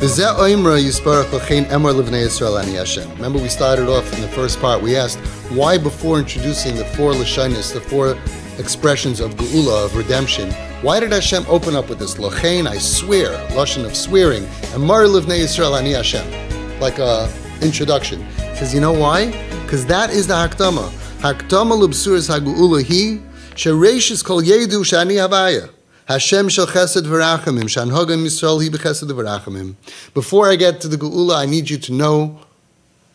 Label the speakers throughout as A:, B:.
A: Remember, we started off in the first part. We asked why, before introducing the four lashonos, the four expressions of geula, of redemption, why did Hashem open up with this? Lochein, I swear, lashon of swearing, and Mar Livnei Yisrael Ani Hashem, like a introduction. He says, you know why? Because that is the hakdama. Hakdama l'bsuras hageula hi shereishis kol yedu shani havaya. Hashem shel chesed v'rachamim, shanhagam Yisrael hi b'chesed v'rachamim. Before I get to the geula, I need you to know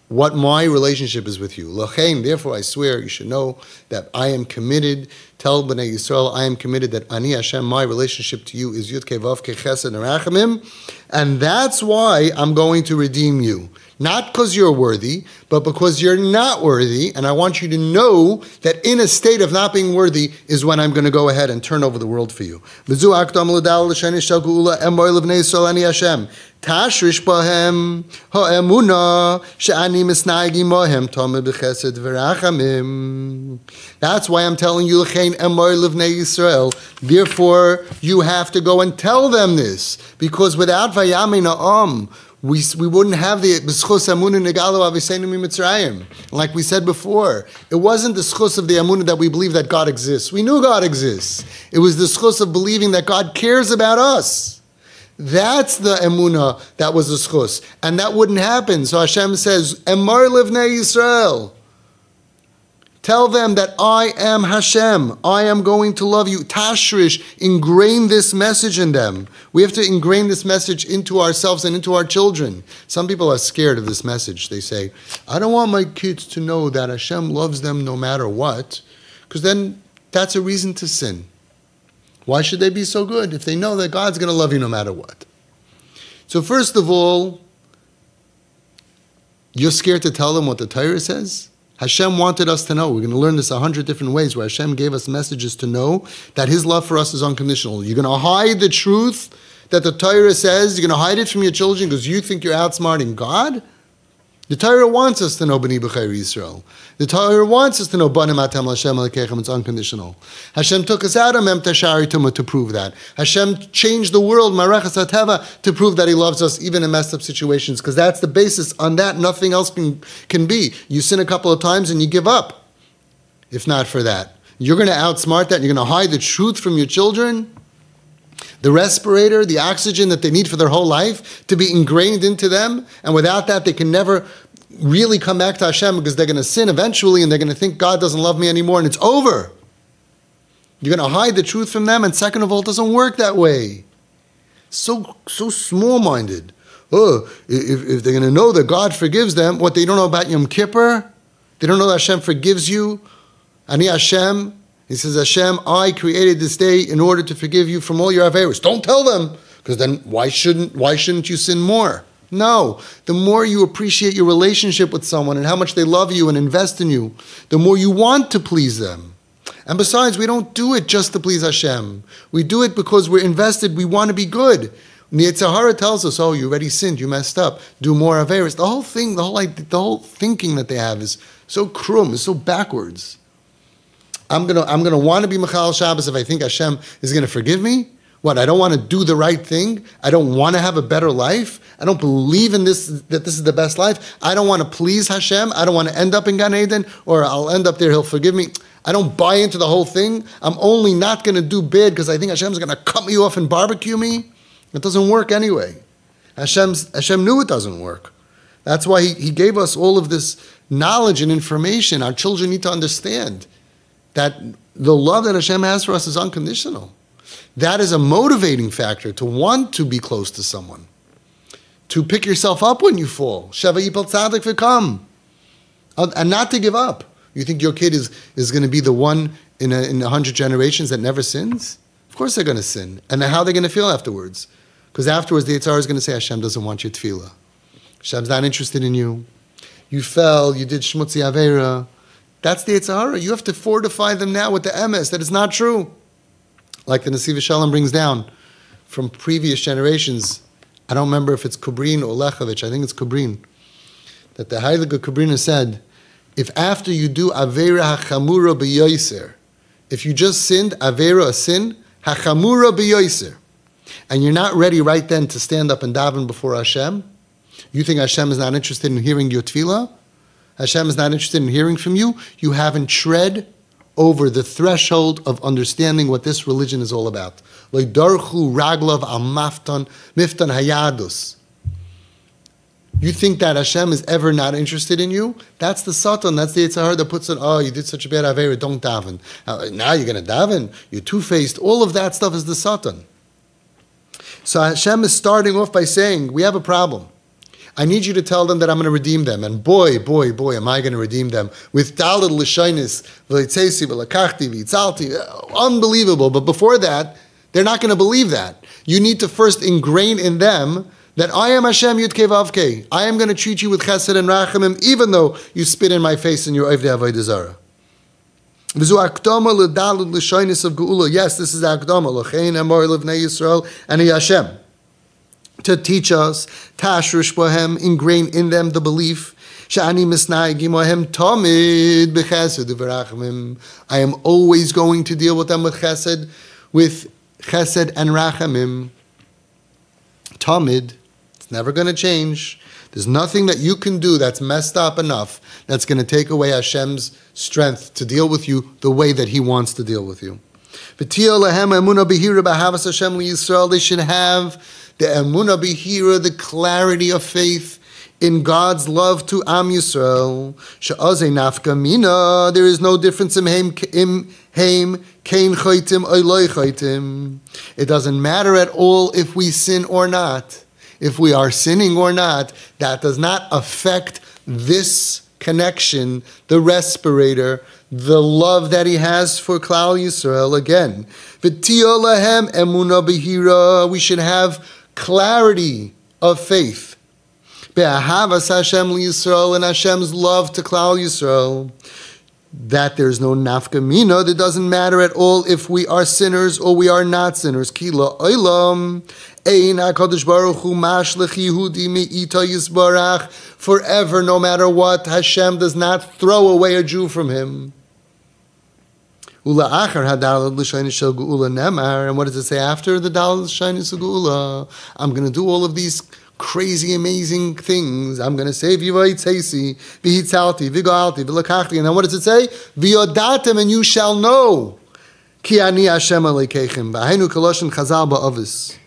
A: what my relationship is with you. Lochein, therefore I swear, you should know that I am committed. Tell B'nai Yisrael, I am committed that Ani Hashem, my relationship to you is Yud Kei Vav Kei Chesed Rachamim, and that's why I'm going to redeem you. Not because you're worthy, but because you're not worthy, and I want you to know that in a state of not being worthy is when I'm going to go ahead and turn over the world for you. Tashrish bahem ha'emuna she'ani misnagi mohem tameh b'chesed v'rachamim. That's why I'm telling you, L'chein emor livnei Yisrael. Therefore, you have to go and tell them this, because without vayamei na'am, we wouldn't have the b'schus amunah negalu aviseinu mitzrayim. Like we said before, it wasn't the schus of the amunah that we believe that God exists. We knew God exists. It was the schus of believing that God cares about us. That's the emunah that was the schus. And that wouldn't happen. So Hashem says, Emar livnei Yisrael. Tell them that I am Hashem. I am going to love you. Tashrish, ingrain this message in them. We have to ingrain this message into ourselves and into our children. Some people are scared of this message. They say, I don't want my kids to know that Hashem loves them no matter what, because then that's a reason to sin. Why should they be so good if they know that God's going to love you no matter what? So first of all, you're scared to tell them what the Torah says? Hashem wanted us to know. We're going to learn this 100 different ways where Hashem gave us messages to know that His love for us is unconditional. You're going to hide the truth that the Torah says. You're going to hide it from your children because you think you're outsmarting God? The Torah wants us to know B'nai B'chayr Yisrael. The Torah wants us to know Banim Atem L'Hashem L'Keichem. It's unconditional. Hashem took us out of Mem Tashari Tumah to prove that. Hashem changed the world, Marechas HaTeva, to prove that He loves us even in messed up situations, because that's the basis. On that, nothing else can be. You sin a couple of times and you give up. If not for that, you're going to outsmart that. You're going to hide the truth from your children. The respirator, the oxygen that they need for their whole life to be ingrained into them, and without that they can never really come back to Hashem, because they're going to sin eventually and they're going to think God doesn't love me anymore and it's over. You're going to hide the truth from them, and second of all, it doesn't work that way. So small-minded. Oh, if they're going to know that God forgives them, what, they don't know about Yom Kippur? They don't know that Hashem forgives you? Ani Hashem? He says, Hashem, I created this day in order to forgive you from all your averos. Don't tell them, because then why shouldn't you sin more? No. The more you appreciate your relationship with someone and how much they love you and invest in you, the more you want to please them. And besides, we don't do it just to please Hashem. We do it because we're invested. We want to be good. The Yetzer Hara tells us, oh, you already sinned, you messed up, do more averos. The whole thing, the whole thinking that they have is so krum, is so backwards. I'm gonna want to be Mechal Shabbos if I think Hashem is going to forgive me? What, I don't want to do the right thing? I don't want to have a better life? I don't believe in this, that this is the best life? I don't want to please Hashem? I don't want to end up in Gan Eden, or I'll end up there, He'll forgive me? I don't buy into the whole thing. I'm only not going to do bad because I think Hashem's going to cut me off and barbecue me? It doesn't work anyway. Hashem knew it doesn't work. That's why he gave us all of this knowledge and information. Our children need to understand that the love that Hashem has for us is unconditional. That is a motivating factor to want to be close to someone. To pick yourself up when you fall. Sheva yipal tzadik v'kam. And not to give up. You think your kid is going to be the one in 100 generations that never sins? Of course they're going to sin. And how are they going to feel afterwards? Because afterwards the Yetzer Hara is going to say, Hashem doesn't want your tefillah. Hashem's not interested in you. You fell, you did shmutzi aveira. That's the Yetzer Hara. You have to fortify them now with the emes that it's not true. Like the Nesivos Sholom brings down from previous generations. I don't remember if it's Kubrin or Lechovich. I think it's Kubrin. That the Heilige Kubrina said, if after you do Aveira HaChamura B'yoyser, if you just sinned Aveira, a sin, HaChamura B'yoyser, and you're not ready right then to stand up and daven before Hashem, you think Hashem is not interested in hearing your tefillah? Hashem is not interested in hearing from you? You haven't tread over the threshold of understanding what this religion is all about. Like darchu raglav al miftan hayadus. You think that Hashem is ever not interested in you? That's the Satan, that's the Yetzer Hara that puts it, oh, you did such a bad Aveira, don't daven. Now you're going to daven? You're two-faced. All of that stuff is the Satan. So Hashem is starting off by saying, we have a problem. I need you to tell them that I'm going to redeem them. And boy, am I going to redeem them. With Daled L'Shainis, V'Leitzesi, V'Lakachti, V'Yitzalti. Unbelievable. But before that, they're not going to believe that. You need to first ingrain in them that I am Hashem Yud-Kei Vav-Kei. I am going to treat you with chesed and rachamim, even though you spit in my face and you're Ovdei Avodah Zarah. V'zu akdama l'daled l'shainis of geula. Yes, this is akdama. L'chein amor l'vnei Yisrael and Hashem. To teach us, tashrish bohem, ingrain in them the belief, sha'ani misna'igi mohem tamid b'chesed v'rachamim. I am always going to deal with them with chesed and rachamim. Tamid. It's never going to change. There's nothing that you can do that's messed up enough that's going to take away Hashem's strength to deal with you the way that He wants to deal with you. They should have the emunah bihira, the clarity of faith in God's love to Am Yisrael. She'azei nafka mina. There is no difference in heim kain chaytim oiloi chaytim. It doesn't matter at all if we sin or not. If we are sinning or not, that does not affect this connection, the respirator, the love that He has for Klal Yisrael. Again, v'tiyah lahem emunah bihira. We should have clarity of faith. Be'ahavas Hashem liYisrael, and Hashem's love to Klal Yisrael. That there's no nafka mina. That doesn't matter at all if we are sinners or we are not sinners. Ki la'olam ein HaKadosh Baruch Hu mashlech Yehudi me'ita yisbarach. Forever, no matter what, Hashem does not throw away a Jew from Him. And what does it say after the Daled L'Shainis Geula? I'm going to do all of these crazy, amazing things. I'm going to save you, V'Yitzesi, V'Hitzalti, V'Galti, V'Lakachti. And then what does it say? V'Yodatem, and you shall know. Ki ani Hashem Aleikeichem. V'Hainu Koloshen Chazal Ba'avis.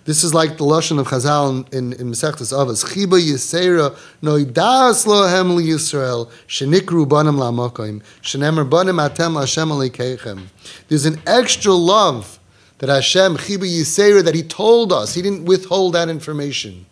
A: This is like the Lashon of Chazal in Masechtas Avos. Chiba Yisera noidas lohem liYisrael shenikru banim la'makoim shenemer banim atem Hashem aleikeichem. There's an extra love that Hashem, Chiba Yisera, that He told us. He didn't withhold that information.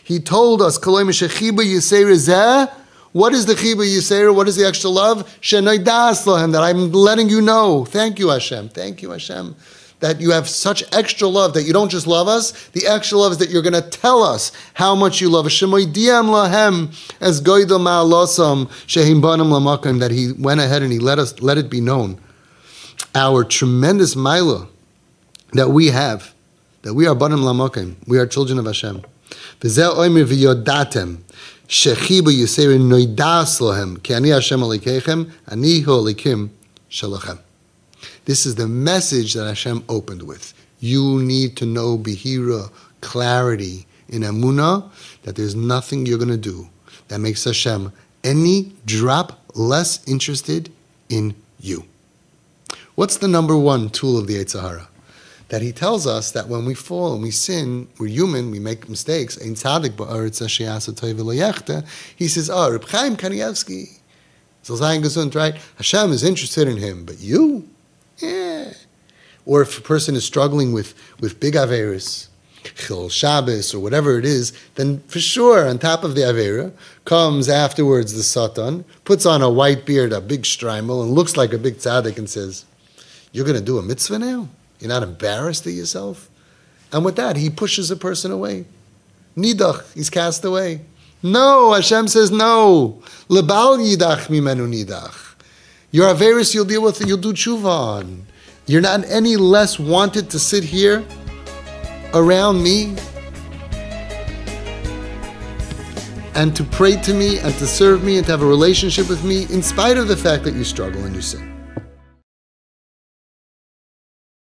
A: He told us, Koloi Mishe Chiba Yisera zeh. What is the Chiba Yisera? What is the extra love? Shenoidas lohem, that I'm letting you know. Thank you, Hashem. Thank you, Hashem. That you have such extra love, that you don't just love us, the extra love is that you're going to tell us how much you love us. Shemoidiyam lahem as goydel ma'alosam shehim banim lamakim, that He went ahead and He let it be known. Our tremendous maila that we have, that we are banim lamakim, we are children of Hashem. V'zeh oimer v'yodatem shechiba yisera noidas lohem ki ani Hashem aleikeichem ani hu aleikim shalachem. This is the message that Hashem opened with. You need to know Bihira, clarity in Emunah, that there's nothing you're going to do that makes Hashem any drop less interested in you. What's the number one tool of the Yetzer Hara? That he tells us that when we fall and we sin, we're human, we make mistakes. Ein tzaddik ba'aretz asher ya'asa tov v'lo yachta. He says, Reb Chaim Kanievsky, so Zayin Gesund, right? Hashem is interested in him, but you? Yeah. Or if a person is struggling with big Averis, Chil Shabbos, or whatever it is, then for sure, on top of the Avera, comes afterwards the Satan, puts on a white beard, a big streimel, and looks like a big tzaddik and says, you're going to do a mitzvah now? You're not embarrassed of yourself? And with that, he pushes a person away. Nidach, he's cast away. No, Hashem says no. Lebal yidach mimenu nidach. Your Averis you'll deal with, you'll do tshuva on. You're not any less wanted to sit here around me and to pray to me and to serve me and to have a relationship with me in spite of the fact that you struggle and you sin.